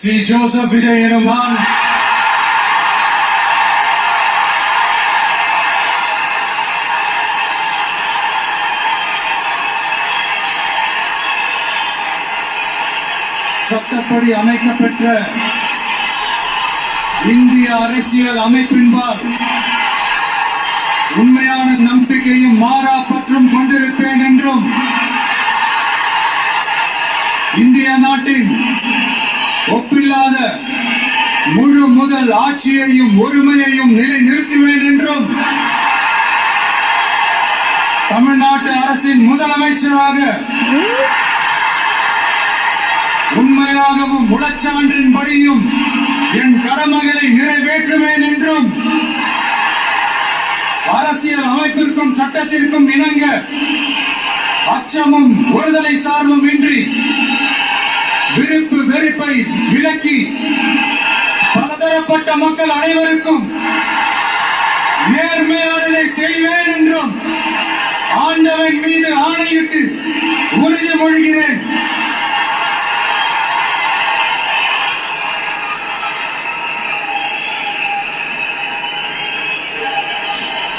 C Joseph Vijay எனும் நான் சட்டப்படி அமைக்கப்பெற்ற இந்திய அரசியல் அமைப்பின்பால் உண்மையான நம்பிக்கையும் மாறா பற்றும் கொண்டிருப்பேன் என்றும் இந்திய நாட்டின் ஒப்பில்லாத முழு முதல் ஆட்சியையும் ஒருமையையும் நிலைநிறுத்துவேன் என்றும் தமிழ்நாட்டு அரசின் முதலமைச்சராக உண்மையாகவும் உளச்சான்றின்படியும் என் கடமைகளை நிறைவேற்றுவேன் என்றும் அரசியல் அமைப்பிற்கும் சட்டத்திற்கும் இணங்க அச்சமும் ஒருதலை சார்பும் இன்றி விருப்பு வெறுப்பை விலக்கி பலதரப்பட்ட மக்கள் அனைவருக்கும் நேர்மையானதை செய்வேன் என்றும் ஆண்டவன் மீது ஆணையிட்டு உறுதிமொழிகிறேன்.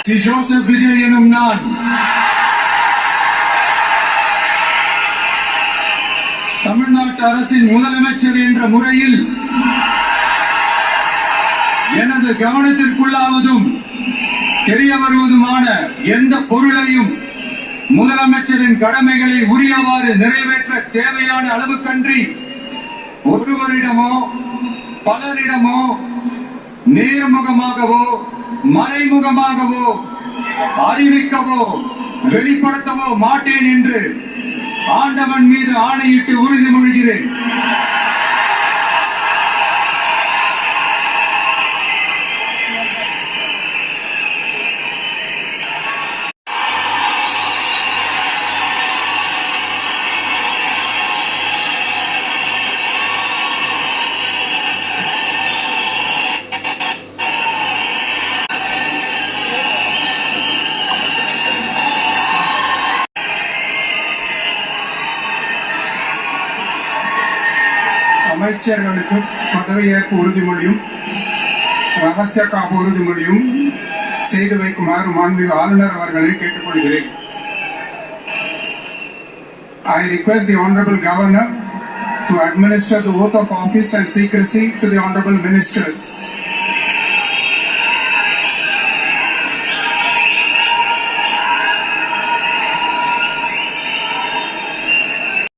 சி ஜோசப் விஜய் எனும் நான் தமிழ்நாட்டு அரசின் முதலமைச்சர் என்ற முறையில் எனது கவனத்திற்குள்ளாவதும் தெரிய வருவதுமான எந்த பொருளையும் முதலமைச்சரின் கடமைகளை உரியவாறு நிறைவேற்ற தேவையான அளவுக்கன்றி ஒருவரிடமோ பலரிடமோ நேர்முகமாகவோ மறைமுகமாகவோ அறிவிக்கவோ வெளிப்படுத்தவோ மாட்டேன் என்று ஆண்டவன் மீது ஆணையிட்டு உறுதிமொழிகிறேன். அமைச்சர்களுக்கு பதவியேற்பு உறுதிமொழியும் ரகசிய காப்பு உறுதிமொழியும் செய்து வைக்குமாறு மாண்புமிகு ஆளுநர் அவர்களை கேட்டுக்கொள்கிறேன். I request the Honorable Governor to administer the oath of office and secrecy to the Honorable Ministers.